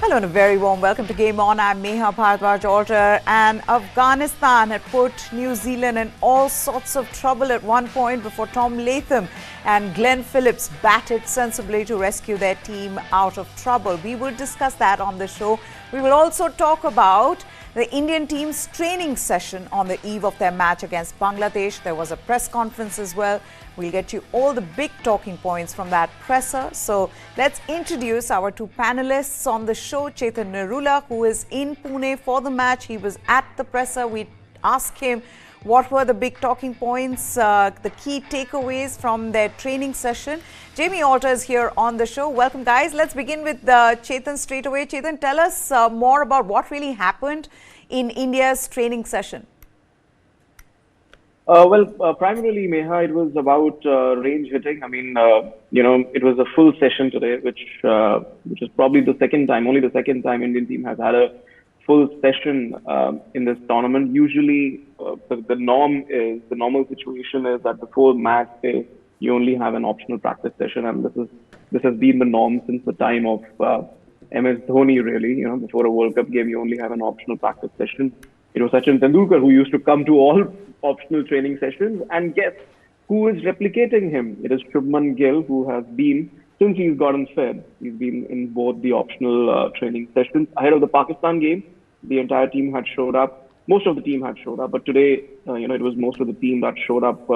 Hello and a very warm welcome to Game On. I'm Meha Bhardwaj Alter, and Afghanistan had put New Zealand in all sorts of trouble at one point before Tom Latham and Glenn Phillips batted sensibly to rescue their team out of trouble. We will discuss that on the show. We will also talk about the Indian team's training session on the eve of their match against Bangladesh. There was a press conference as well. We'll get you all the big talking points from that presser. So let's introduce our two panelists on the show. Chetan Narula, who is in Pune for the match. He was at the presser. We asked him what were the big talking points, the key takeaways from their training session. Jamie Alter is here on the show. Welcome, guys. Let's begin with Chetan straight away. Chetan, tell us more about what really happened in India's training session. Primarily, Meha, it was about range hitting. I mean, it was a full session today, which is probably the second time, only the second time Indian team has had a full session in this tournament. Usually, the normal situation is that before match day, you only have an optional practice session, and this has been the norm since the time of MS Dhoni. Really, before a World Cup game, you only have an optional practice session. It was Sachin Tendulkar who used to come to all optional training sessions, and guess who is replicating him? It is Shubman Gill, who has been, since he's gotten fed, he's been in both the optional training sessions. Ahead of the Pakistan game, the entire team had showed up. Most of the team had showed up, but today, it was most of the team that showed up.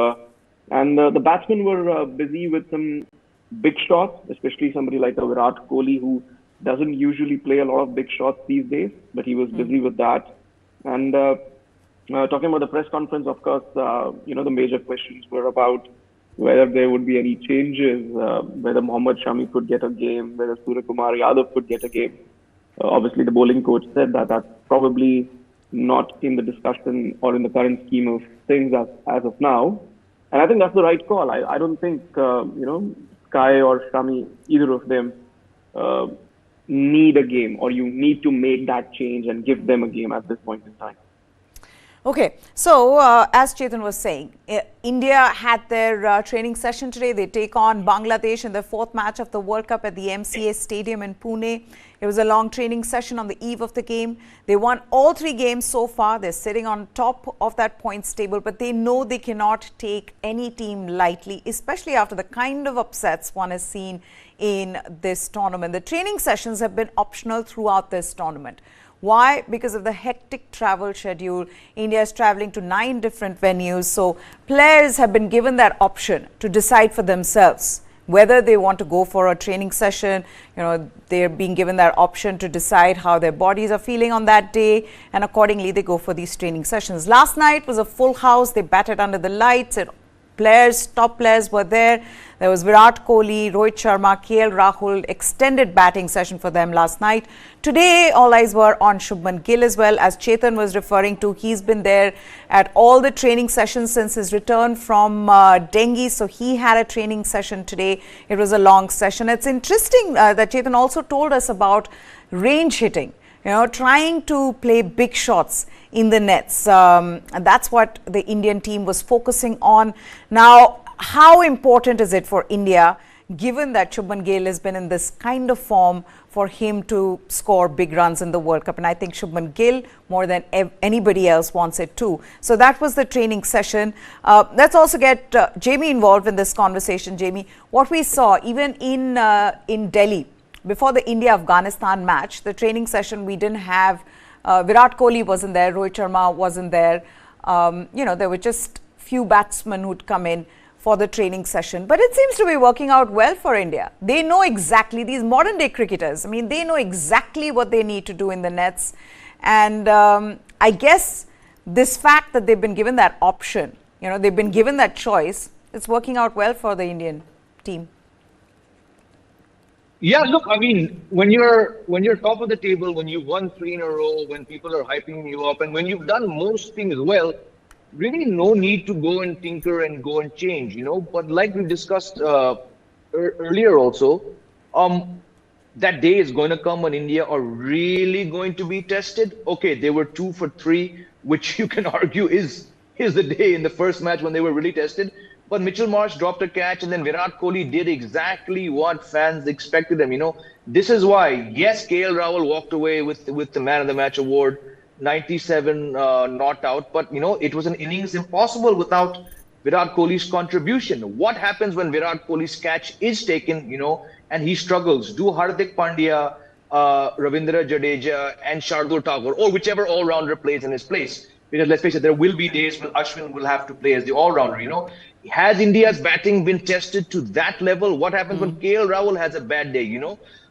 And the batsmen were busy with some big shots, especially somebody like a Virat Kohli, who doesn't usually play a lot of big shots these days, but he was busy with that. And talking about the press conference, of course, the major questions were about whether there would be any changes, whether Mohammad Shami could get a game, whether Suryakumar Yadav could get a game. Obviously, the bowling coach said that that's probably not in the discussion or in the current scheme of things as of now. And I think that's the right call. I don't think, Sky or Shami, either of them, need a game, or you need to make that change and give them a game at this point in time. Okay, so as Chetan was saying, India had their training session today. They take on Bangladesh in the fourth match of the World Cup at the MCA Stadium in Pune. It was a long training session on the eve of the game. They won all three games so far. They're sitting on top of that points table, but they know they cannot take any team lightly, especially after the kind of upsets one has seen in this tournament. The training sessions have been optional throughout this tournament. Why? Because of the hectic travel schedule. India is traveling to 9 different venues. So players have been given that option to decide for themselves whether they want to go for a training session. They're being given that option to decide how their bodies are feeling on that day, and accordingly they go for these training sessions. Last night was a full house. They batted under the lights. Top players were there. There was Virat Kohli, Rohit Sharma, KL Rahul, extended batting session for them last night. Today, all eyes were on Shubman Gill as well. As Chetan was referring to, he's been there at all the training sessions since his return from dengue. So he had a training session today. It was a long session. It's interesting that Chetan also told us about range hitting. Trying to play big shots in the nets. And that's what the Indian team was focusing on. Now, how important is it for India, given that Shubman Gill has been in this kind of form, for him to score big runs in the World Cup? And I think Shubman Gill, more than anybody else, wants it too. So that was the training session. Let's also get Jamie involved in this conversation. Jamie, what we saw even in Delhi, before the India-Afghanistan match, the training session, we didn't have, Virat Kohli wasn't there, Rohit Sharma wasn't there. There were just few batsmen who'd come in for the training session. But it seems to be working out well for India. They know exactly, these modern day cricketers, they know exactly what they need to do in the nets. And I guess this fact that they've been given that option, they've been given that choice, it's working out well for the Indian team. Yeah, look, when you're top of the table, when you've won 3 in a row, when people are hyping you up, and when you've done most things well, really no need to go and tinker and go and change, But like we discussed earlier also, that day is going to come when India are really going to be tested. Okay, they were 2 for 3, which you can argue is the day in the first match when they were really tested. But Mitchell Marsh dropped a catch, and then Virat Kohli did exactly what fans expected them. This is why, yes, KL Rahul walked away with the Man of the Match award, 97 not out. But it was an innings impossible without Virat Kohli's contribution. What happens when Virat Kohli's catch is taken, and he struggles? Do Hardik Pandya, Ravindra Jadeja, and Shardul Tagore, or whichever all-rounder plays in his place? Because let's face it, there will be days when Ashwin will have to play as the all-rounder. Has India's batting been tested to that level? What happens when KL Rahul has a bad day?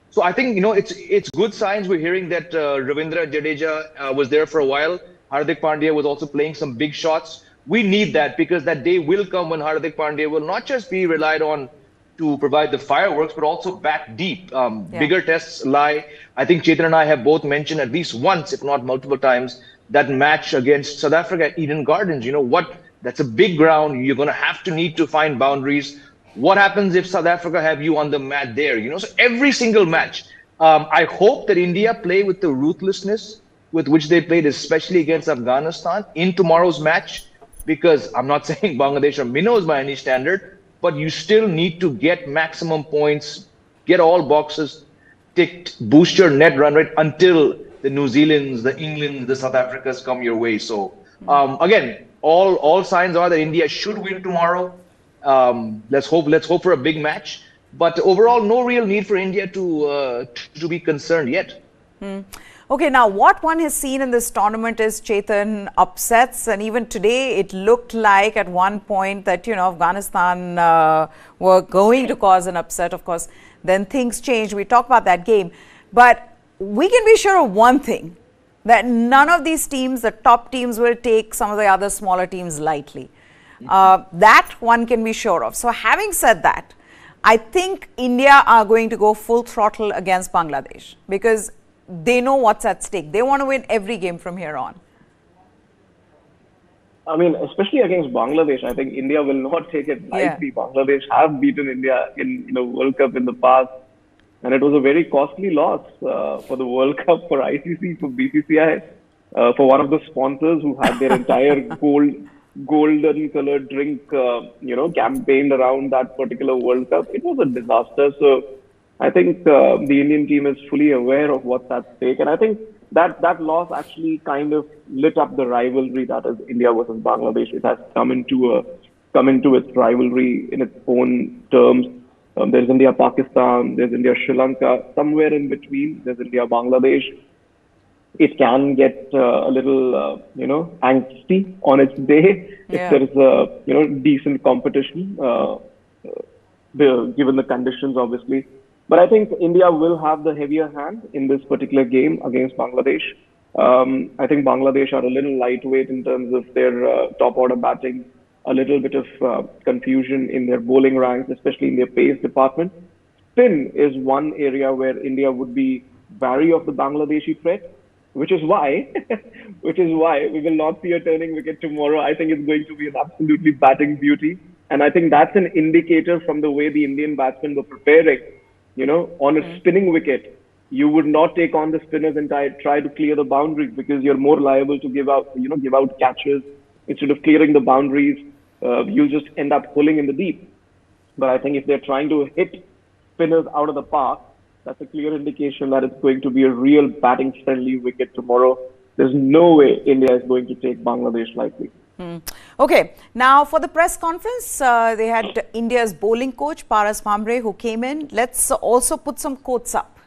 So I think it's good signs. We're hearing that Ravindra Jadeja was there for a while. Hardik Pandya was also playing some big shots. We need that, because that day will come when Hardik Pandya will not just be relied on to provide the fireworks, but also bat deep. Bigger tests lie. I think Chetan and I have both mentioned at least once, if not multiple times, that match against South Africa at Eden Gardens. That's a big ground. You're going to need to find boundaries. What happens if South Africa have you on the mat there? So every single match, I hope that India play with the ruthlessness with which they played, especially against Afghanistan in tomorrow's match, because I'm not saying Bangladesh are minnows by any standard, but you still need to get maximum points, get all boxes ticked, boost your net run rate until the New Zealands, the England, the South Africas come your way. So again, all signs are that India should win tomorrow. Let's hope for a big match. But overall, no real need for India to be concerned yet. Okay, now what one has seen in this tournament is, Chetan, upsets, and even today it looked like at one point that Afghanistan were going to cause an upset. Of course, then things changed. We talk about that game, but we can be sure of one thing, that none of these teams, the top teams, will take some of the other smaller teams lightly. That one can be sure of. So having said that, I think India are going to go full throttle against Bangladesh, because they know what's at stake. They want to win every game from here on. I mean, especially against Bangladesh, I think India will not take it lightly. Bangladesh have beaten India in World Cup in the past, and it was a very costly loss for the World Cup, for ICC, for BCCI, for one of the sponsors who had their entire golden colored drink, campaigned around that particular World Cup. It was a disaster. So I think the Indian team is fully aware of what's at stake, and I think that loss actually kind of lit up the rivalry that is India versus Bangladesh. It has come into its rivalry in its own terms. There's India-Pakistan, there's India-Sri Lanka, somewhere in between, there's India-Bangladesh. It can get a little, angsty on its day if there's decent competition, given the conditions, obviously. But I think India will have the heavier hand in this particular game against Bangladesh. I think Bangladesh are a little lightweight in terms of their top order batting, a little bit of confusion in their bowling ranks, especially in their pace department. Spin is one area where India would be wary of the Bangladeshi threat, which is why we will not see a turning wicket tomorrow. I think it's going to be an absolutely batting beauty. And I think that's an indicator from the way the Indian batsmen were preparing. On a spinning wicket, you would not take on the spinners and try to clear the boundaries, because you're more liable to give out catches. Instead of clearing the boundaries, you'll just end up pulling in the deep. But I think if they're trying to hit spinners out of the park, that's a clear indication that it's going to be a real batting-friendly wicket tomorrow. There's no way India is going to take Bangladesh lightly. Okay, now for the press conference, they had India's bowling coach, Paras Bhambre, who came in. Let's also put some quotes up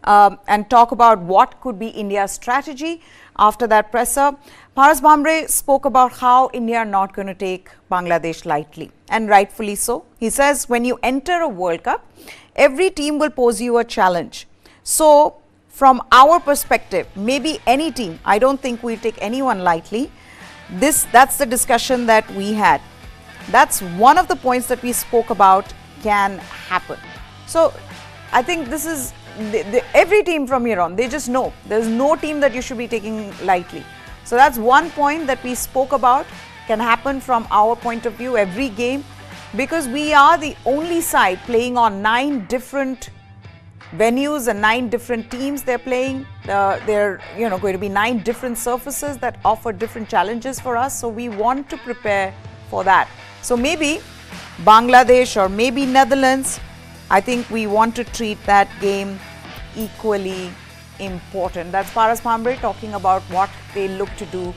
and talk about what could be India's strategy after that presser. Paras Bhambre spoke about how India are not going to take Bangladesh lightly, and rightfully so. He says, when you enter a World Cup, every team will pose you a challenge. So, from our perspective, maybe any team, I don't think we'll take anyone lightly. That's the discussion that we had. That's one of the points that we spoke about can happen. So, I think this is every team from here on, they just know there's no team that you should be taking lightly. So that's one point that we spoke about, can happen from our point of view every game, because we are the only side playing on 9 different venues and 9 different teams they're playing. They're going to be 9 different surfaces that offer different challenges for us. So we want to prepare for that. So maybe Bangladesh or maybe Netherlands, I think we want to treat that game equally important. That's Paras Phambre talking about what they look to do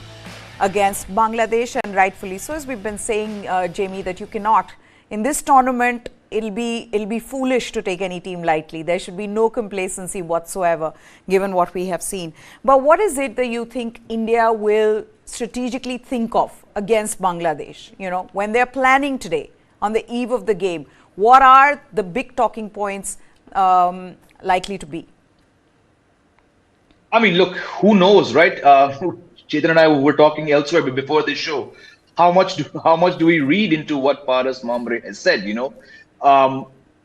against Bangladesh, and rightfully so. As we've been saying, Jamie, that you cannot, in this tournament, it'll be foolish to take any team lightly. There should be no complacency whatsoever, given what we have seen. But what is it that you think India will strategically think of against Bangladesh? You know, when they're planning today, on the eve of the game, what are the big talking points likely to be? I mean, look, who knows, right? Chetan and I were talking elsewhere before this show. How much do we read into what Paras Phambre has said? You know,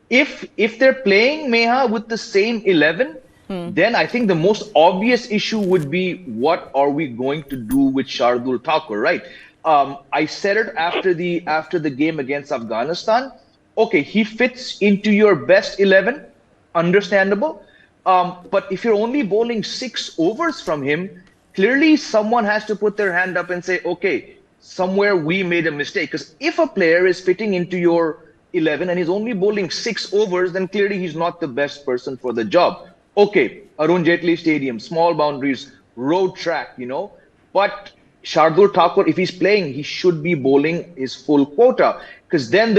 if they're playing Meha with the same 11, then I think the most obvious issue would be what are we going to do with Shardul Thakur, right? I said it after the game against Afghanistan. Okay, he fits into your best 11, understandable. But if you're only bowling 6 overs from him, clearly someone has to put their hand up and say, okay, somewhere we made a mistake. Because if a player is fitting into your 11 and he's only bowling 6 overs, then clearly he's not the best person for the job. Okay, Arun Jaitley Stadium, small boundaries, road track, you know. But Shardul Thakur, if he's playing, he should be bowling his full quota. Because then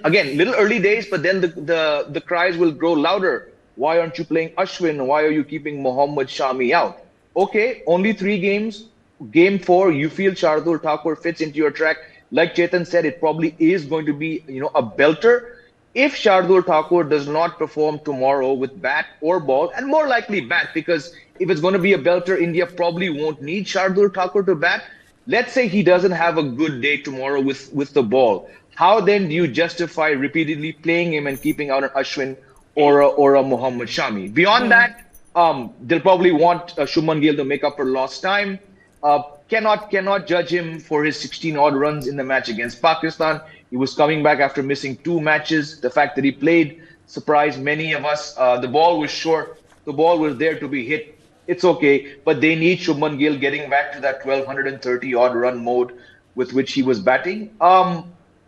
again, little early days, but then the cries will grow louder. Why aren't you playing Ashwin? Why are you keeping Mohammad Shami out? Okay, only 3 games. Game 4, you feel Shardul Thakur fits into your track. Like Chetan said, it probably is going to be, you know, a belter. If Shardul Thakur does not perform tomorrow with bat or ball, and more likely bat, because if it's going to be a belter, India probably won't need Shardul Thakur to bat. Let's say he doesn't have a good day tomorrow with the ball. How then do you justify repeatedly playing him and keeping out an Ashwin or a Mohammad Shami? Beyond that, they'll probably want Shubman Gill to make up for lost time. Cannot judge him for his 16 odd runs in the match against Pakistan. He was coming back after missing 2 matches. The fact that he played surprised many of us. The ball was short. The ball was there to be hit. It's okay, but they need Shubman Gill getting back to that 1230 odd run mode with which he was batting.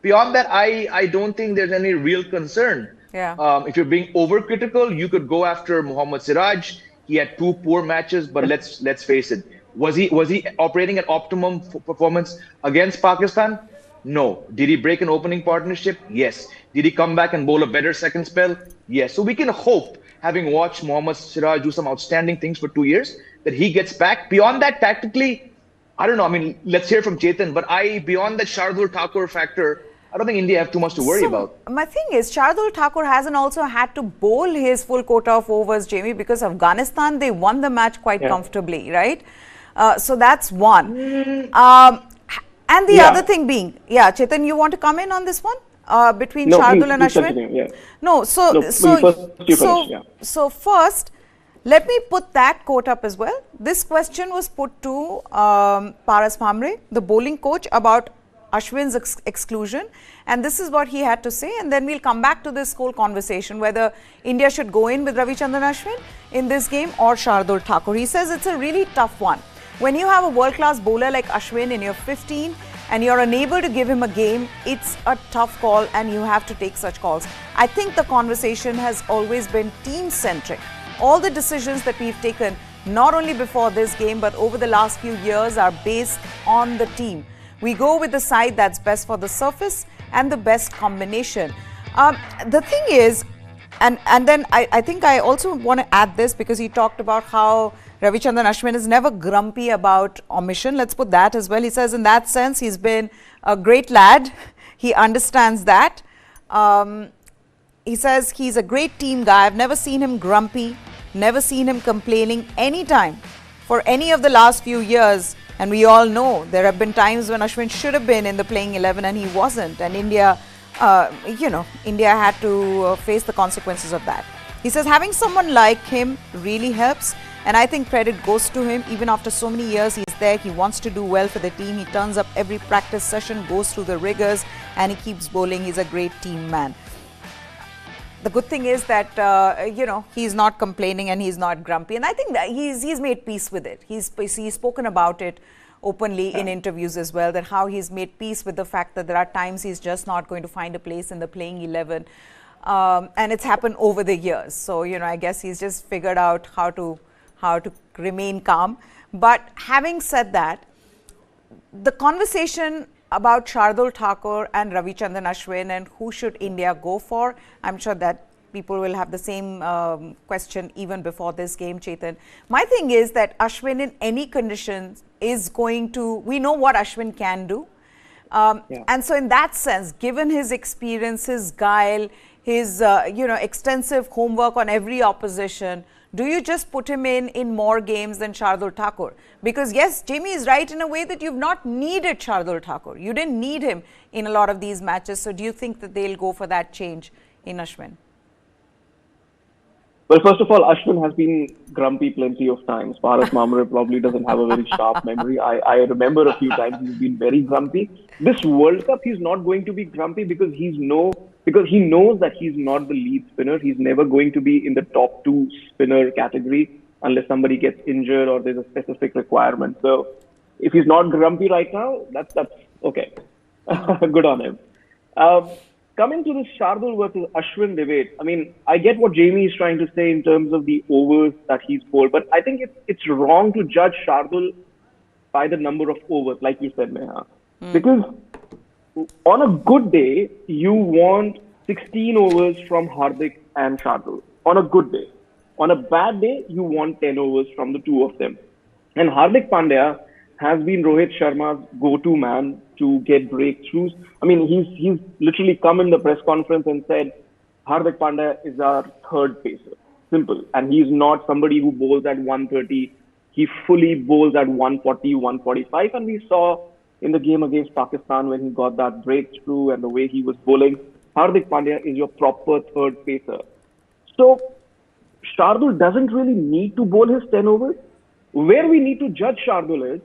Beyond that, I don't think there's any real concern. Yeah. If you're being overcritical, you could go after Mohammad Siraj. He had 2 poor matches, but let's face it. Was he operating at optimum performance against Pakistan? No. Did he break an opening partnership? Yes. Did he come back and bowl a better second spell? Yes. So we can hope, having watched Mohammad Siraj do some outstanding things for 2 years, that he gets back. Beyond that, tactically, I don't know. I mean, let's hear from Chetan. But beyond that Shardul Thakur factor, I don't think India have too much to worry about. My thing is, Shardul Thakur hasn't also had to bowl his full quota of overs, Jamie, because Afghanistan, they won the match quite comfortably, right? So that's one. And the other thing being, Chetan, you want to come in on this one? Between Shardul and Ashwin? No, so first, let me put that quote up as well. This question was put to Paras Phambre, the bowling coach, about Ashwin's exclusion, and this is what he had to say, and then we'll come back to this whole conversation whether India should go in with Ravichandran Ashwin in this game or Shardul Thakur. He says it's a really tough one. When you have a world-class bowler like Ashwin in your 15 and you're unable to give him a game, it's a tough call and you have to take such calls. I think the conversation has always been team-centric. All the decisions that we've taken, not only before this game but over the last few years, are based on the team. We go with the side that's best for the surface and the best combination. The thing is, and then I think I also want to add this, because he talked about how Ravichandran Ashwin is never grumpy about omission. Let's put that as well. He says in that sense, he's been a great lad. He understands that. He says he's a great team guy. I've never seen him grumpy, never seen him complaining any time for any of the last few years. And we all know there have been times when Ashwin should have been in the playing 11 and he wasn't. And India, India had to face the consequences of that. He says having someone like him really helps. And I think credit goes to him. Even after so many years, he's there. He wants to do well for the team. He turns up every practice session, goes through the rigors, and he keeps bowling. He's a great team man. The good thing is that, he's not complaining and he's not grumpy. And I think that he's made peace with it. He's spoken about it openly in interviews as well, that how he's made peace with the fact that there are times he's just not going to find a place in the playing 11. And it's happened over the years. So, I guess he's just figured out how to remain calm. But having said that, the conversation about Shardul Thakur and Ravichandran Ashwin and who should India go for, I'm sure that people will have the same question even before this game, Chetan. My thing is that Ashwin in any conditions is going to, we know what Ashwin can do. And so in that sense, given his experience, his guile, his extensive homework on every opposition, do you just put him in more games than Shardul Thakur? Because yes, Jamie is right in a way that you've not needed Shardul Thakur. You didn't need him in a lot of these matches. So do you think that they'll go for that change in Ashwin? Well, first of all, Ashwin has been grumpy plenty of times. Paras Mamre probably doesn't have a very sharp memory. I remember a few times he's been very grumpy. This World Cup, he's not going to be grumpy because he knows that he's not the lead spinner. He's never going to be in the top 2 spinner category unless somebody gets injured or there's a specific requirement. So if he's not grumpy right now, that's okay. Good on him. Coming to this Shardul versus Ashwin debate, I mean, I get what Jamie is trying to say in terms of the overs that he's bowled, but I think it's wrong to judge Shardul by the number of overs, like you said, Neha. Because on a good day, you want 16 overs from Hardik and Shardul. On a good day. On a bad day, you want 10 overs from the two of them. And Hardik Pandya has been Rohit Sharma's go-to man to get breakthroughs. I mean, he's literally come in the press conference and said, Hardik Pandya is our third pacer. Simple. And he's not somebody who bowls at 130. He fully bowls at 140, 145. And we saw in the game against Pakistan when he got that breakthrough and the way he was bowling, Hardik Pandya is your proper third pacer. So, Shardul doesn't really need to bowl his 10 overs. Where we need to judge Shardul is,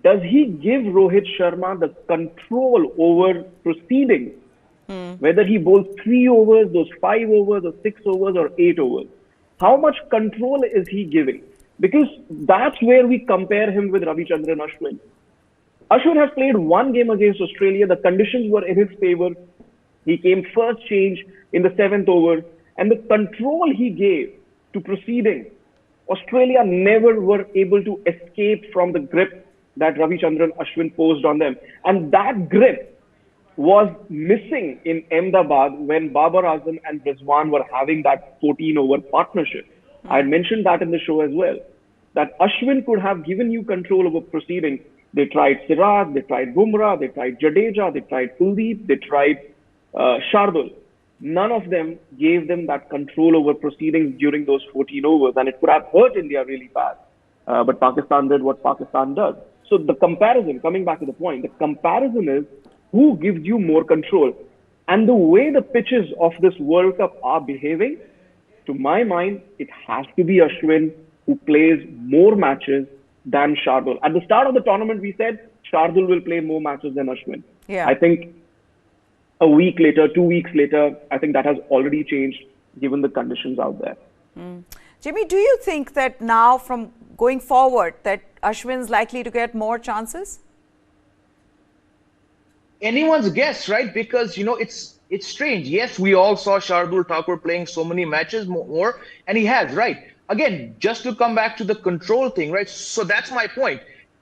does he give Rohit Sharma the control over proceedings? Whether he bowls 3 overs, those 5 overs, or 6 overs, or 8 overs. How much control is he giving? Because that's where we compare him with Ravichandran Ashwin. Ashwin has played one game against Australia. The conditions were in his favor. He came first change in the 7th over. And the control he gave to proceedings, Australia never were able to escape from the grip that Ravichandran Ashwin posed on them. And that grip was missing in Ahmedabad when Babar Azam and Rizwan were having that 14-over partnership. I had mentioned that in the show as well, that Ashwin could have given you control over proceedings. They tried Siraj, they tried Bumrah, they tried Jadeja, they tried Kuldeep, they tried Shardul. None of them gave them that control over proceedings during those 14 overs, and it could have hurt India really bad. But Pakistan did what Pakistan does. So the comparison, coming back to the point, the comparison is who gives you more control. And the way the pitches of this World Cup are behaving, to my mind, it has to be Ashwin who plays more matches than Shardul. At the start of the tournament, we said Shardul will play more matches than Ashwin. Yeah. I think a week later, 2 weeks later, I think that has already changed given the conditions out there. Jimmy, do you think that now from going forward that Ashwin's likely to get more chances? Anyone's guess, right? Because, it's strange. Yes, we all saw Shardul Thakur playing so many matches more, and he has, right? Again, just to come back to the control thing, right? So that's my point.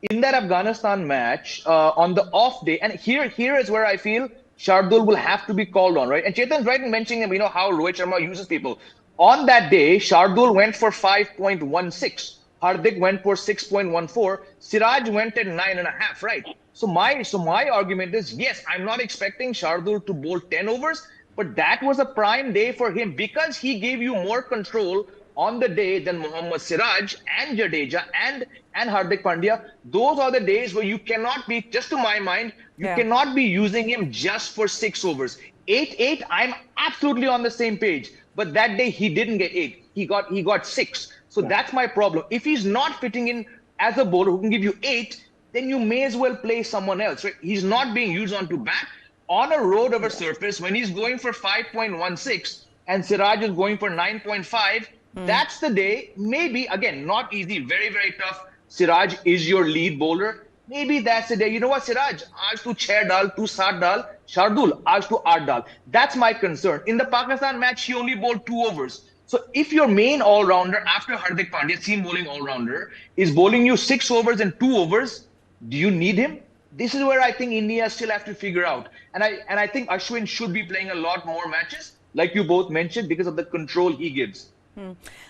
In that Afghanistan match, on the off day, and here is where I feel Shardul will have to be called on, right? And Chetan's right in mentioning, how Rohit Sharma uses people. On that day, Shardul went for 5.16. Hardik went for 6.14. Siraj went at 9.5, right? So my argument is, yes, I'm not expecting Shardul to bowl 10 overs, but that was a prime day for him because he gave you more control on the day than Mohammad Siraj and Jadeja and Hardik Pandya. Those are the days where you cannot be, just to my mind, you cannot be using him just for 6 overs. 8, I'm absolutely on the same page. But that day he didn't get 8. He got 6. So that's my problem. If he's not fitting in as a bowler who can give you 8, then you may as well play someone else, right? He's not being used onto bat. On a road of a surface, when he's going for 5.16 and Siraj is going for 9.5, that's the day, maybe, again, not easy, very, very tough. Siraj is your lead bowler. Maybe that's the day. You know what, Siraj? Aaj tu 6 dal, tu 7 dal, Shardul, aaj tu 8 dal. That's my concern. In the Pakistan match, he only bowled 2 overs. So if your main all-rounder after Hardik Pandya, seam bowling all-rounder, is bowling you 6 overs and 2 overs, do you need him? This is where I think India still have to figure out. And I think Ashwin should be playing a lot more matches, like you both mentioned, because of the control he gives.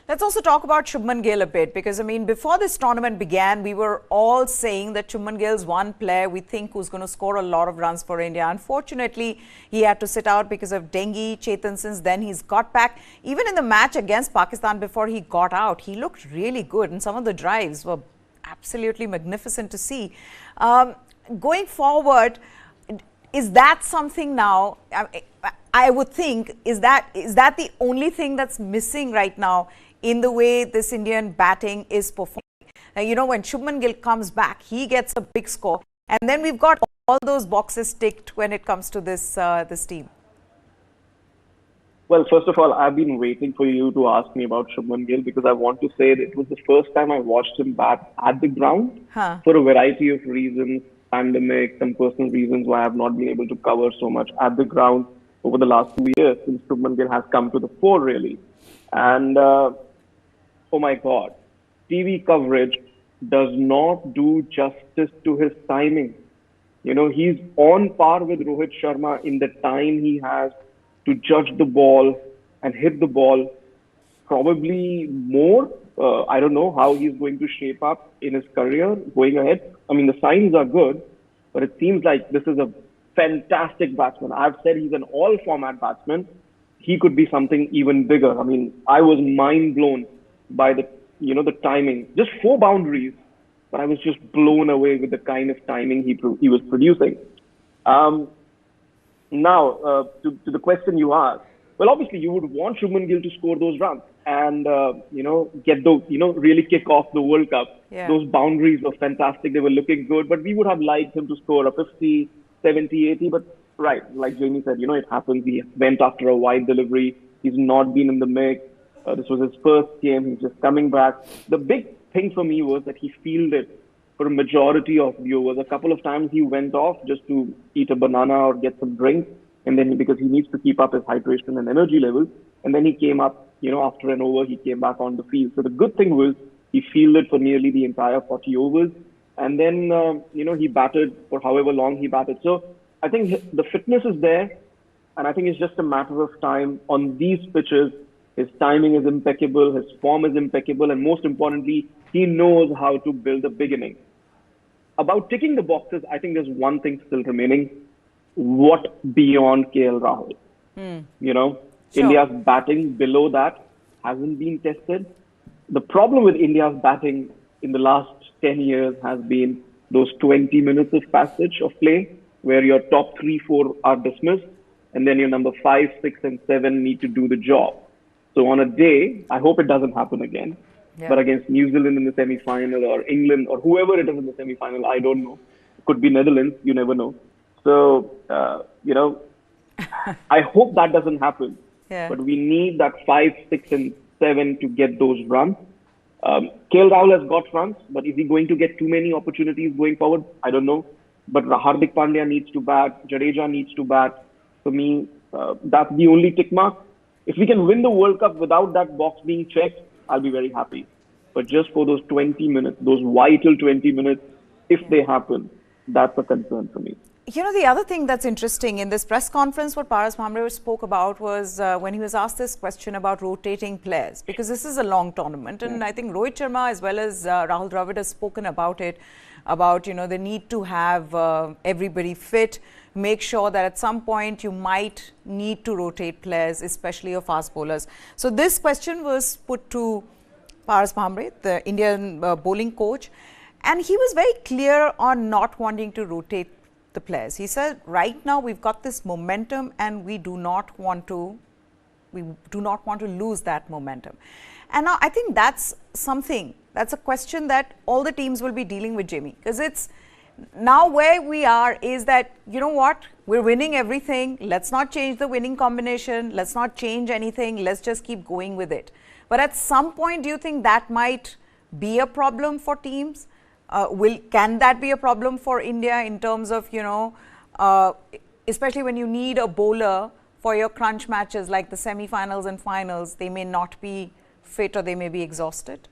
Let's also talk about Shubman Gill a bit, because I mean, before this tournament began, we were all saying that Shubman Gill's one player we think who's going to score a lot of runs for India. Unfortunately, he had to sit out because of dengue. Chetan, since then he's got back. Even in the match against Pakistan before he got out, he looked really good, and some of the drives were absolutely magnificent to see. Going forward, is that something now? I would think, is that the only thing that's missing right now in the way this Indian batting is performing? Now, you know, when Shubman Gill comes back, he gets a big score, and then we've got all those boxes ticked when it comes to this this team. Well, first of all, I've been waiting for you to ask me about Shubman Gill, because I want to say that it was the first time I watched him bat at the ground for a variety of reasons, pandemic, some personal reasons why I have not been able to cover so much at the ground over the last 2 years since Shubman Gill has come to the fore, really. And oh my God, TV coverage does not do justice to his timing. You know, he's on par with Rohit Sharma in the time he has to judge the ball and hit the ball, probably more. I don't know how he's going to shape up in his career going ahead. I mean, the signs are good, but it seems like this is a fantastic batsman. I've said he's an all-format batsman. He could be something even bigger. I mean, I was mind blown by the timing. Just 4 boundaries, but I was just blown away with the kind of timing he was producing. Now, to the question you asked, well, obviously you would want Shubman Gill to score those runs and get those, really kick off the World Cup. Yeah. Those boundaries were fantastic. They were looking good, but we would have liked him to score a 50, 70, 80. But right, like Jamie said, it happens. He went after a wide delivery. He's not been in the mix. This was his first game. He's just coming back. The big thing for me was that he fielded for a majority of viewers. A couple of times he went off just to eat a banana or get some drink, and then because he needs to keep up his hydration and energy levels, and then he came up, after an over, he came back on the field. So the good thing was he fielded for nearly the entire 40 overs, and then, he batted for however long he batted. So I think the fitness is there, and I think it's just a matter of time. On these pitches, his timing is impeccable, his form is impeccable, and most importantly, he knows how to build a big innings. About ticking the boxes, I think there's one thing still remaining. What beyond KL Rahul? Sure. India's batting below that hasn't been tested. The problem with India's batting in the last 10 years has been those 20 minutes of passage of play where your top 3, 4 are dismissed, and then your number 5, 6, and 7 need to do the job. So on a day, I hope it doesn't happen again, but against New Zealand in the semi-final or England or whoever it is in the semi-final, I don't know. It could be Netherlands, you never know. So, I hope that doesn't happen. Yeah. But we need that 5, 6, and 7 to get those runs. KL Rahul has got runs, but is he going to get too many opportunities going forward? I don't know. But Hardik Pandya needs to bat. Jadeja needs to bat. For me, that's the only tick mark. If we can win the World Cup without that box being checked, I'll be very happy. But just for those 20 minutes, those vital 20 minutes, if they happen, that's a concern for me. The other thing that's interesting in this press conference, what Paras Bhamre spoke about was when he was asked this question about rotating players, because this is a long tournament. And I think Rohit Sharma as well as Rahul Dravid has spoken about it, about, the need to have everybody fit, make sure that at some point you might need to rotate players, especially your fast bowlers. So this question was put to Paras Bhamre, the Indian bowling coach, and he was very clear on not wanting to rotate the players. He said, right now we've got this momentum and we do not want to lose that momentum. And now I think that's a question that all the teams will be dealing with, Jamie, because it's now where we are is that, we're winning everything. Let's not change the winning combination. Let's not change anything. Let's just keep going with it. But at some point, do you think that might be a problem for teams? Can that be a problem for India in terms of, especially when you need a bowler for your crunch matches like the semi-finals and finals, they may not be fit or they may be exhausted?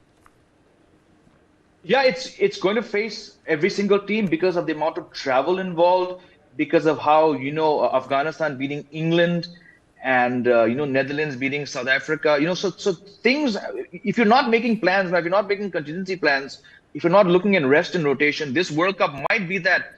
Yeah, it's going to face every single team because of the amount of travel involved, because of how, Afghanistan beating England and, Netherlands beating South Africa. So things, if you're not making plans, if you're not making contingency plans, if you're not looking at rest and rotation, this World Cup might be that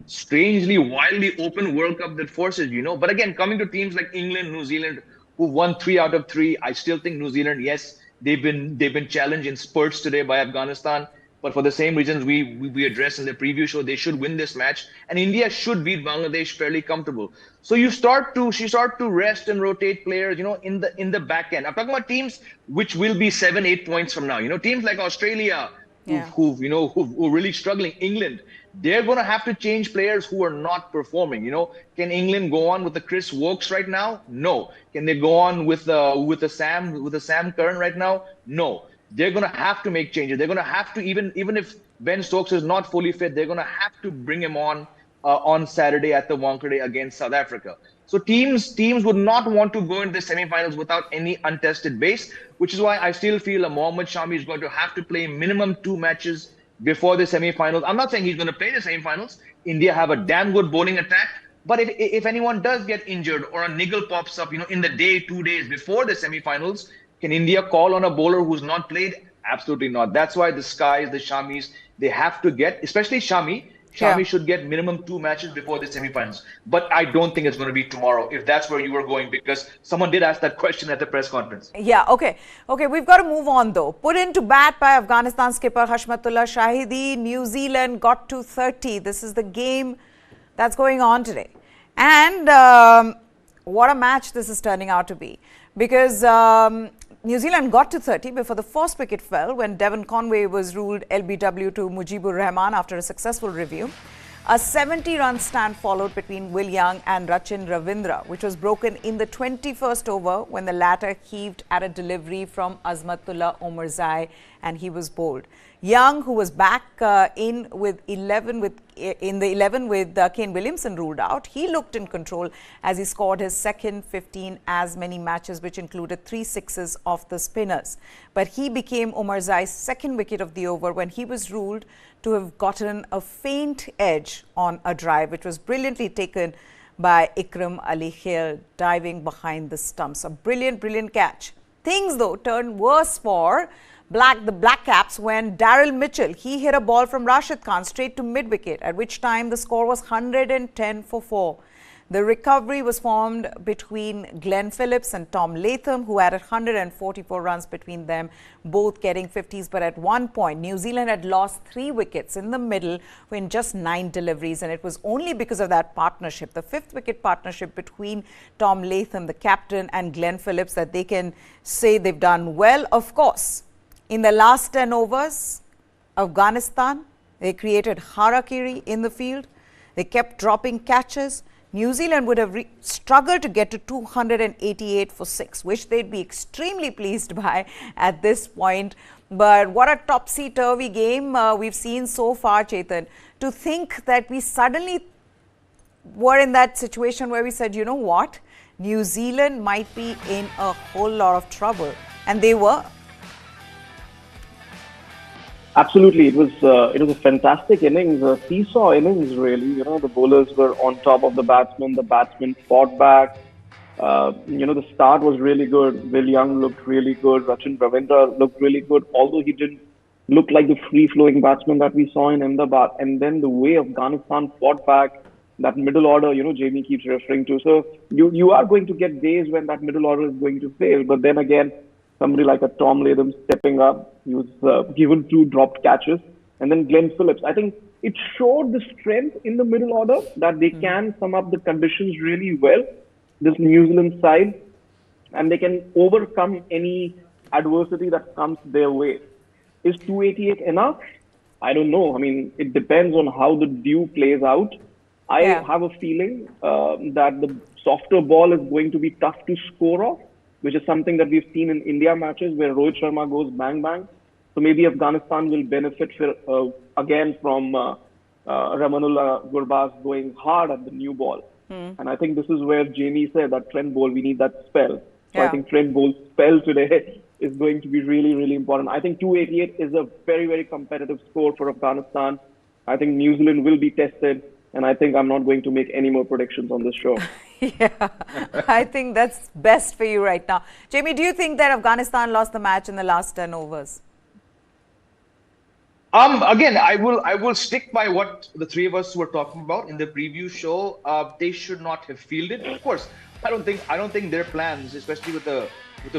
strangely, wildly open World Cup that forces. But again, coming to teams like England, New Zealand, who won 3 out of 3, I still think New Zealand, yes, they've been challenged in spurts today by Afghanistan. But for the same reasons we addressed in the preview show, they should win this match, and India should beat Bangladesh fairly comfortable. So she start to rest and rotate players, in the back end. I'm talking about teams which will be 7-8 points from now. Teams like Australia, who are really struggling. England, they're going to have to change players who are not performing. Can England go on with the Chris Wokes right now? No. Can they go on with the Sam Curran right now? No. They're going to have to make changes. They're going to have to, even if Ben Stokes is not fully fit, they're going to have to bring him on Saturday at the Wankhede against South Africa. So teams would not want to go into the semi-finals without any untested base, which is why I still feel Mohammad Shami is going to have to play minimum 2 matches before the semi-finals. I'm not saying he's going to play the semi-finals. India have a damn good bowling attack. But if anyone does get injured or a niggle pops up, in the day, 2 days before the semi-finals, can India call on a bowler who's not played? Absolutely not. That's why the Skies, the Shamis, they have to get, especially Shami. Shami should get minimum 2 matches before the semi-finals. But I don't think it's going to be tomorrow, if that's where you were going, because someone did ask that question at the press conference. Yeah, okay. Okay, we've got to move on though. Put into bat by Afghanistan skipper Hashmatullah Shahidi. New Zealand got to 30. This is the game that's going on today. And what a match this is turning out to be. Because New Zealand got to 30 before the first wicket fell when Devon Conway was ruled LBW to Mujibur Rahman after a successful review. A 70-run stand followed between Will Young and Rachin Ravindra, which was broken in the 21st over when the latter heaved at a delivery from Azmatullah Omarzai and he was bowled. Young, who was back in the 11 with Kane Williamson ruled out, he looked in control as he scored his second 15 as many matches, which included 3 sixes off the spinners. But he became Omarzai's second wicket of the over when he was ruled to have gotten a faint edge on a drive, which was brilliantly taken by Ikram Ali Khair, diving behind the stumps. A brilliant catch. Things, though, turned worse for the Black Caps when Daryl Mitchell, he hit a ball from Rashid Khan straight to mid-wicket, at which time the score was 110 for 4. The recovery was formed between Glenn Phillips and Tom Latham, who added 144 runs between them, both getting 50s. But at one point, New Zealand had lost 3 wickets in the middle in just 9 deliveries. And it was only because of that partnership, the 5th wicket partnership between Tom Latham, the captain, and Glenn Phillips, that they can say they've done well. Of course, in the last 10 overs, Afghanistan, they created harakiri in the field. They kept dropping catches. New Zealand would have struggled to get to 288 for 6, which they'd be extremely pleased by at this point. But what a topsy-turvy game we've seen so far, Chetan. To think that we suddenly were in that situation where we said, you know what, New Zealand might be in a whole lot of trouble. And they were. Absolutely, it was a fantastic innings, a seesaw innings really. The bowlers were on top of the batsmen fought back. The start was really good. Will Young looked really good. Rachin Ravindra looked really good, although he didn't look like the free-flowing batsman that we saw in Ahmedabad. And then the way Afghanistan fought back, that middle order, Jamie keeps referring to. So you are going to get days when that middle order is going to fail, but then again, somebody like a Tom Latham stepping up. He was given 2 dropped catches. And then Glenn Phillips. I think it showed the strength in the middle order that they can sum up the conditions really well, this New Zealand side, and they can overcome any adversity that comes their way. Is 288 enough? I don't know. I mean, it depends on how the dew plays out. I have a feeling that the softer ball is going to be tough to score off, which is something that we've seen in India matches where Rohit Sharma goes bang, bang. So maybe Afghanistan will benefit again from Ramanullah Gurbaz going hard at the new ball. And I think this is where Jamie said that Trent Bolt, we need that spell. So I think Trent Bolt's spell today is going to be really, really important. I think 288 is a very, very competitive score for Afghanistan. I think New Zealand will be tested. And I think I'm not going to make any more predictions on this show. Yeah, I think that's best for you right now. Jamie, do you think that Afghanistan lost the match in the last 10 overs? Again, I will stick by what the three of us were talking about in the preview show. They should not have fielded. Of course, I don't think their plans, especially with a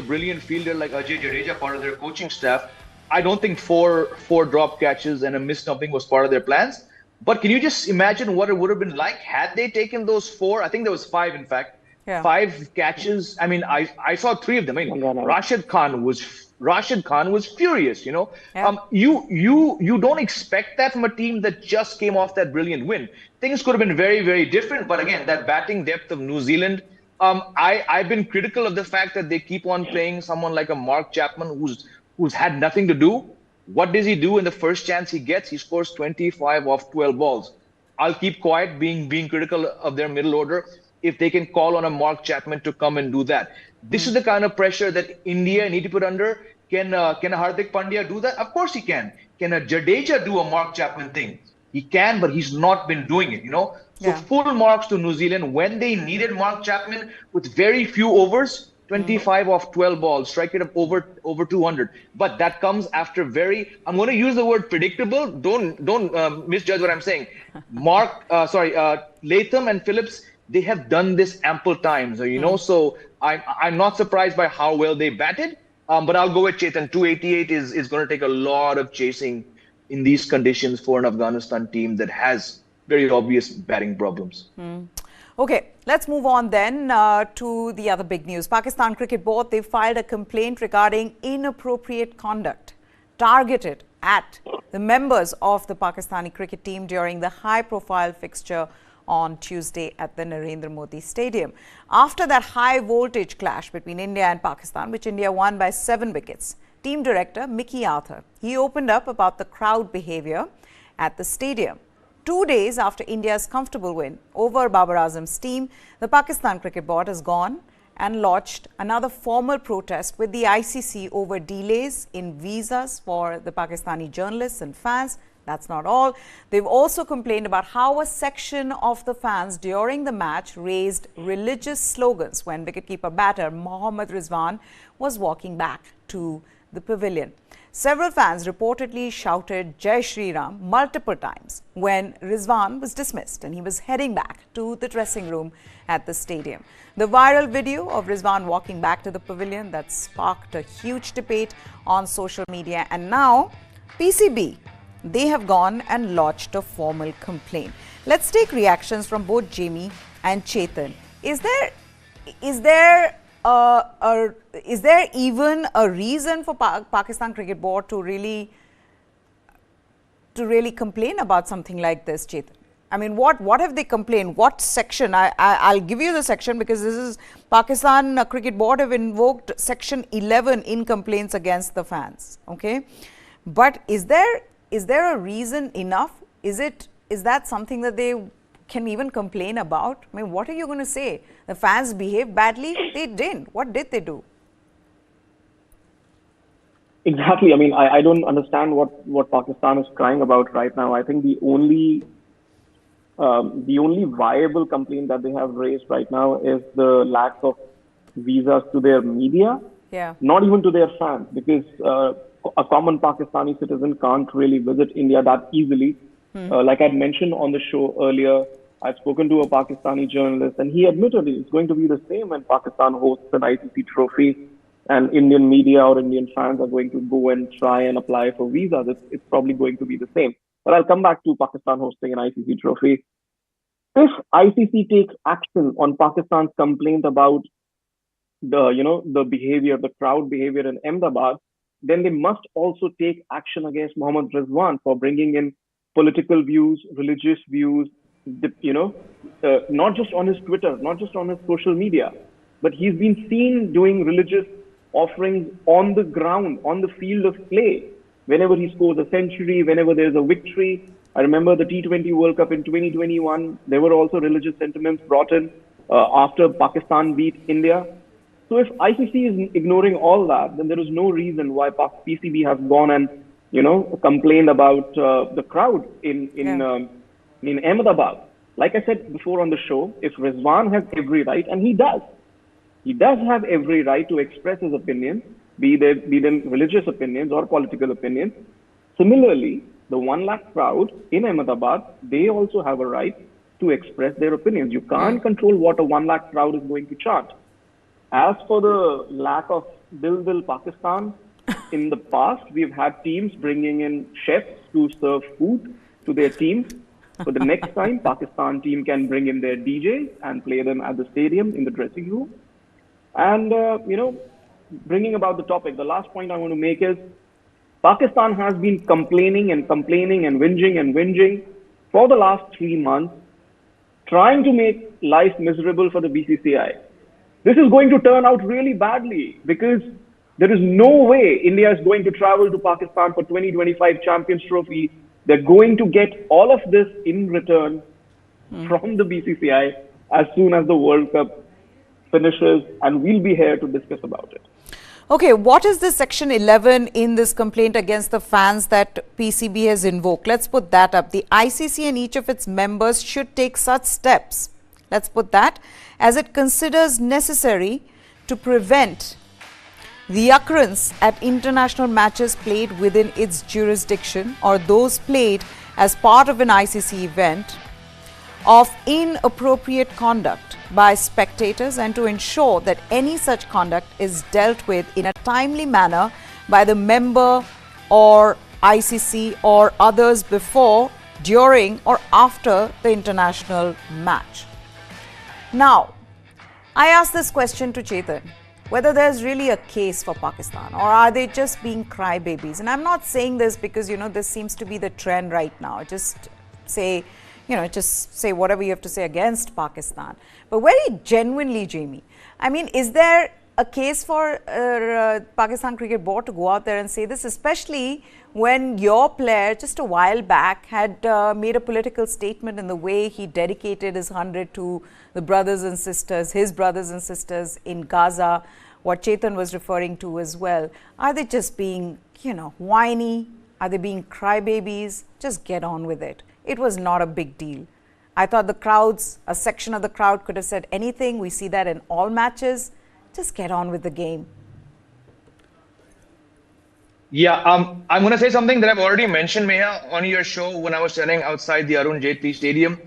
brilliant fielder like Ajay Jadeja, part of their coaching staff, I don't think four drop catches and a missed stumping was part of their plans. But can you just imagine what it would have been like had they taken those four? I think there was five, in fact. Yeah. 5 catches. I mean, I saw 3 of them. I mean, Rashid Khan was furious. You know, you don't expect that from a team that just came off that brilliant win. Things could have been very, very different. But again, that batting depth of New Zealand. I've been critical of the fact that they keep on playing someone like a Mark Chapman who's had nothing to do. What does he do in the first chance he gets? He scores 25 off 12 balls. I'll keep quiet being critical of their middle order if they can call on a Mark Chapman to come and do that. This is the kind of pressure that India need to put under. Can a Hardik Pandya do that? Of course he can. Can a Jadeja do a Mark Chapman thing? He can, but he's not been doing it, you know. So full marks to New Zealand when they needed Mark Chapman with very few overs. 25 off 12 balls, strike rate of over 200. But that comes after I'm going to use the word predictable. Don't misjudge what I'm saying. Latham and Phillips, they have done this ample times, you know. So I'm not surprised by how well they batted. But I'll go with Chetan. 288 is going to take a lot of chasing in these conditions for an Afghanistan team that has very obvious batting problems. Okay, let's move on then to the other big news. Pakistan Cricket Board, they filed a complaint regarding inappropriate conduct targeted at the members of the Pakistani cricket team during the high-profile fixture on Tuesday at the Narendra Modi Stadium. After that high-voltage clash between India and Pakistan, which India won by 7 wickets, team director Mickey Arthur, he opened up about the crowd behaviour at the stadium. 2 days after India's comfortable win over Babar Azam's team, the Pakistan Cricket Board has gone and lodged another formal protest with the ICC over delays in visas for the Pakistani journalists and fans. That's not all. They've also complained about how a section of the fans during the match raised religious slogans when wicketkeeper batter Mohammad Rizwan was walking back to the pavilion. Several fans reportedly shouted Jai Shri Ram multiple times when Rizwan was dismissed and he was heading back to the dressing room at the stadium. The viral video of Rizwan walking back to the pavilion that sparked a huge debate on social media, and now PCB, they have gone and lodged a formal complaint. Let's take reactions from both Jamie and Chetan. Is there even a reason for Pakistan Cricket Board to really complain about something like this, Chetan? I mean, what have they complained? What section? I'll give you the section because this is Pakistan Cricket Board have invoked section 11 in complaints against the fans. Okay, but is there a reason enough? Is that something that they can even complain about? I mean, what are you going to say? The fans behaved badly? They didn't. What did they do? Exactly. I mean, I don't understand what Pakistan is crying about right now. I think the only viable complaint that they have raised right now is the lack of visas to their media. Yeah. Not even to their fans, because a common Pakistani citizen can't really visit India that easily. Like I'd mentioned on the show earlier, I've spoken to a Pakistani journalist and he admitted it's going to be the same when Pakistan hosts an ICC trophy and Indian media or Indian fans are going to go and try and apply for visas. It's probably going to be the same. But I'll come back to Pakistan hosting an ICC trophy. If ICC takes action on Pakistan's complaint about the behavior, the crowd behavior in Ahmedabad, then they must also take action against Mohammad Rizwan for bringing in political views, religious views, not just on his Twitter, not just on his social media, but he's been seen doing religious offerings on the ground, on the field of play. whenever he scores a century, whenever there's a victory. I remember the T20 World Cup in 2021. There were also religious sentiments brought in after Pakistan beat India. So if ICC is ignoring all that, then there is no reason why PCB has gone and complained about the crowd in Ahmedabad. Like I said before on the show, if Rizwan has every right, and he does have every right to express his opinions, be them religious opinions or political opinions. Similarly, the 1 lakh crowd in Ahmedabad, they also have a right to express their opinions. You can't control what a 1 lakh crowd is going to chant. As for the lack of Dil Pakistan, in the past, we've had teams bringing in chefs to serve food to their teams. So the next time, Pakistan team can bring in their DJs and play them at the stadium in the dressing room. And, bringing about the topic, the last point I want to make is Pakistan has been complaining and whinging for the last 3 months, trying to make life miserable for the BCCI. This is going to turn out really badly because there is no way India is going to travel to Pakistan for 2025 Champions Trophy. They're going to get all of this in return from the BCCI as soon as the World Cup finishes, and we'll be here to discuss about it. Okay, what is this section 11 in this complaint against the fans that PCB has invoked? Let's put that up. The ICC and each of its members should take such steps, let's put that, as it considers necessary to prevent the occurrence at international matches played within its jurisdiction or those played as part of an ICC event of inappropriate conduct by spectators, and to ensure that any such conduct is dealt with in a timely manner by the member or ICC or others before, during or after the international match. Now, I ask this question to Chetan, whether there's really a case for Pakistan or are they just being crybabies? And I'm not saying this because, this seems to be the trend right now. Just say whatever you have to say against Pakistan. But very genuinely, Jamie, I mean, is there a case for Pakistan Cricket Board to go out there and say this, especially when your player just a while back had made a political statement in the way he dedicated his 100 to the brothers and sisters, his brothers and sisters in Gaza, what Chetan was referring to as well. Are they just being, whiny? Are they being crybabies? Just get on with it. It was not a big deal. I thought a section of the crowd could have said anything. We see that in all matches. Just get on with the game. Yeah, I'm going to say something that I've already mentioned, Meha, on your show when I was standing outside the Arun Jaitley Stadium.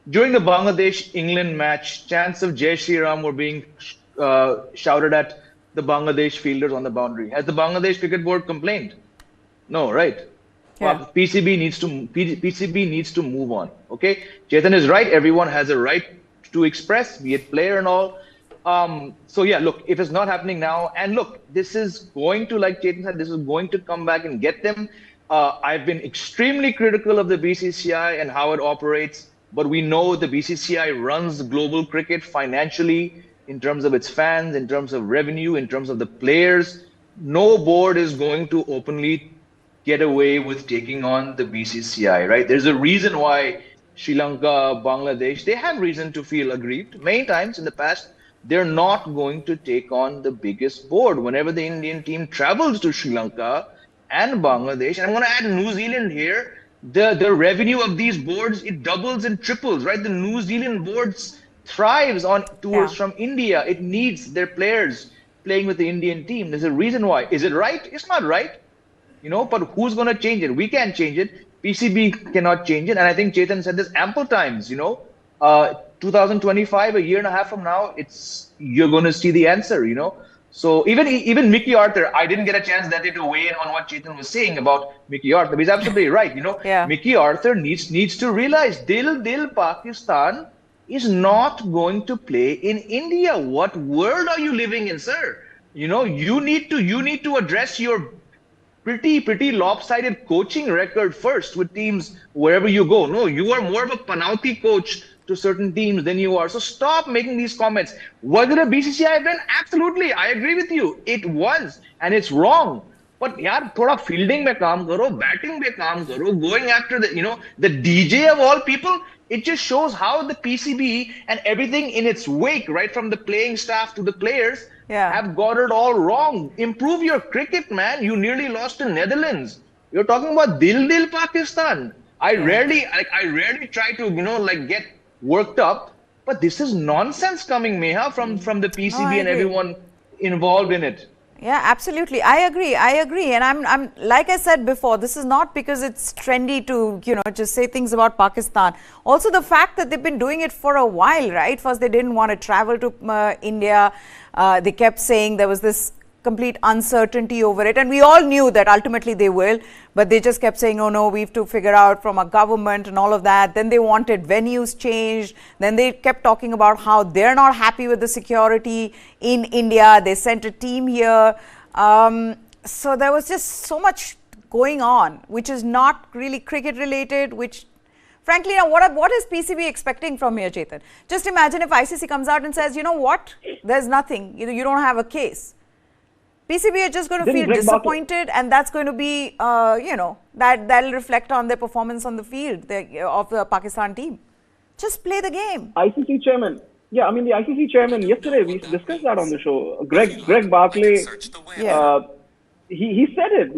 During the Bangladesh-England match, chants of Jai Shri Ram were being shouted at the Bangladesh fielders on the boundary. Has the Bangladesh Cricket Board complained? No, right? Yeah. PCB needs to move on. Okay, Chetan is right. Everyone has a right to express, be it player and all. So yeah, look, if it's not happening now, and look, this is going to, like Chetan said, this is going to come back and get them. I've been extremely critical of the BCCI and how it operates, but we know the BCCI runs global cricket financially in terms of its fans, in terms of revenue, in terms of the players. No board is going to openly get away with taking on the BCCI, right? There's a reason why Sri Lanka, Bangladesh, they have reason to feel aggrieved. Many times in the past, they're not going to take on the biggest board. Whenever the Indian team travels to Sri Lanka and Bangladesh, and I'm going to add New Zealand here, the revenue of these boards, it doubles and triples, right? The New Zealand boards thrives on tours from India. It needs their players playing with the Indian team. There's a reason why. Is it right? It's not right. But who's going to change it? We can't change it. PCB cannot change it. And I think Chetan said this ample times, 2025, a year and a half from now, you're going to see the answer, So even Mickey Arthur, I didn't get a chance that day to weigh in on what Chetan was saying about Mickey Arthur. He's absolutely right, Mickey Arthur needs to realize Dil Pakistan is not going to play in India. What world are you living in, sir? You need to address your pretty lopsided coaching record first with teams wherever you go. No, you are more of a Panauti coach to certain teams than you are. So stop making these comments. Was it a BCCI event? Absolutely. I agree with you. It was, and it's wrong. but yaar, thoda fielding mein kaam karo, batting mein kaam karo, going after the DJ of all people. It just shows how the PCB and everything in its wake, right from the playing staff to the players, have got it all wrong. Improve your cricket, man. You nearly lost to Netherlands. You're talking about Dil Pakistan. I rarely try to get worked up, but this is nonsense coming, Meha, from the PCB and everyone involved in it. Yeah, absolutely. I agree. And I'm like I said before, this is not because it's trendy to, just say things about Pakistan. Also, the fact that they've been doing it for a while, right? First, they didn't want to travel to India. They kept saying there was this complete uncertainty over it. And we all knew that ultimately they will. But they just kept saying, oh, no, we have to figure out from a government and all of that. Then they wanted venues changed. Then they kept talking about how they're not happy with the security in India. They sent a team here. So there was just so much going on, which is not really cricket related, which frankly, now what is PCB expecting from here, Chetan? Just imagine if ICC comes out and says, you know what, there's nothing, you don't have a case. PCB are just going to feel disappointed, and that's going to be, that'll reflect on their performance on the field of the Pakistan team. Just play the game. ICC chairman. Yeah, I mean, the ICC chairman, yesterday we discussed that on the show. Greg Barclay, he said it,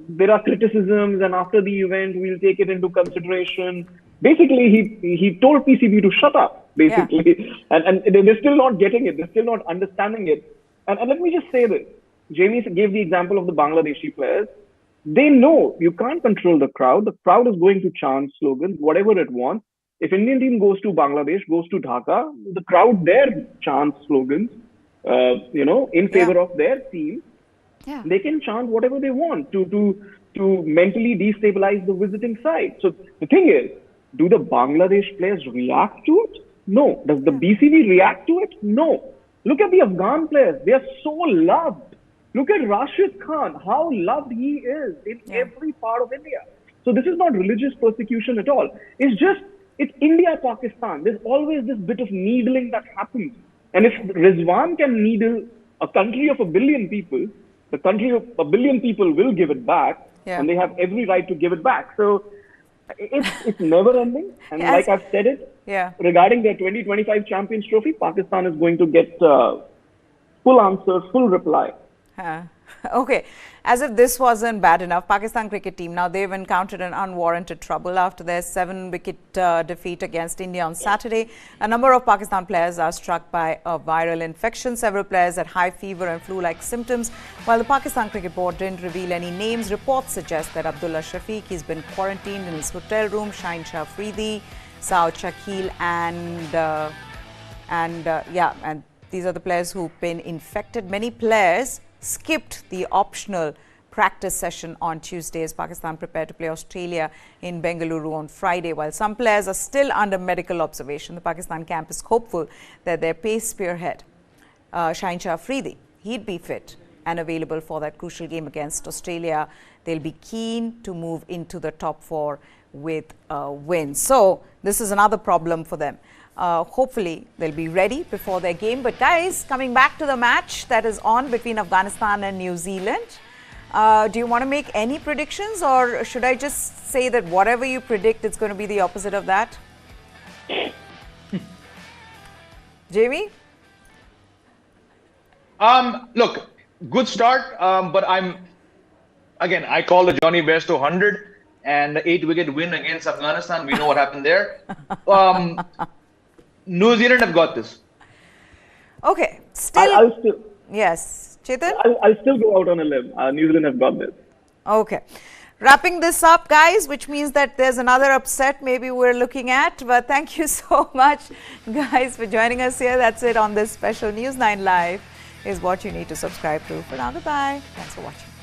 there are criticisms, and after the event, we'll take it into consideration. Basically, he told PCB to shut up, basically. Yeah. And they're still not getting it. They're still not understanding it. And let me just say this. Jamie gave the example of the Bangladeshi players. They know you can't control the crowd. The crowd is going to chant slogans, whatever it wants. If Indian team goes to Bangladesh, goes to Dhaka, the crowd there chants slogans, in favor of their team. Yeah. They can chant whatever they want to mentally destabilize the visiting side. So the thing is, do the Bangladesh players react to it? No. Does the BCB react to it? No. Look at the Afghan players. They are so loved. Look at Rashid Khan, how loved he is in every part of India. So this is not religious persecution at all. It's India, Pakistan. There's always this bit of needling that happens. And if Rizwan can needle a country of 1 billion people, the country of 1 billion people will give it back, and they have every right to give it back. So it's never ending. And like I've said it, regarding their 2025 Champions Trophy, Pakistan is going to get full answer, full reply. Okay, as if this wasn't bad enough, Pakistan cricket team, now they've encountered an unwarranted trouble after their 7-wicket defeat against India on Saturday. A number of Pakistan players are struck by a viral infection. Several players had high fever and flu-like symptoms. While the Pakistan Cricket Board didn't reveal any names, reports suggest that Abdullah Shafiq has been quarantined in his hotel room, Shaheen Shah Afridi, Saud Shakil and these are the players who've been infected. Many players skipped the optional practice session on Tuesday as Pakistan prepared to play Australia in Bengaluru on Friday. While some players are still under medical observation, the Pakistan camp is hopeful that their pace spearhead, Shaheen Shah Afridi, he'd be fit and available for that crucial game against Australia. They'll be keen to move into the top 4 with a win. So this is another problem for them. Hopefully they'll be ready before their game. But guys, coming back to the match that is on between Afghanistan and New Zealand, do you want to make any predictions, or should I just say that whatever you predict, it's going to be the opposite of that? Jamie? Look, good start, but I call the Johnny Best 100 and the 8-wicket win against Afghanistan. We know what happened there. New Zealand have got this. Okay. Still. Yes. Chetan? I'll still go out on a limb. New Zealand have got this. Okay. Wrapping this up, guys, which means that there's another upset maybe we're looking at. But thank you so much, guys, for joining us here. That's it on this special News 9 Live is what you need to subscribe to. For now, goodbye. Thanks for watching.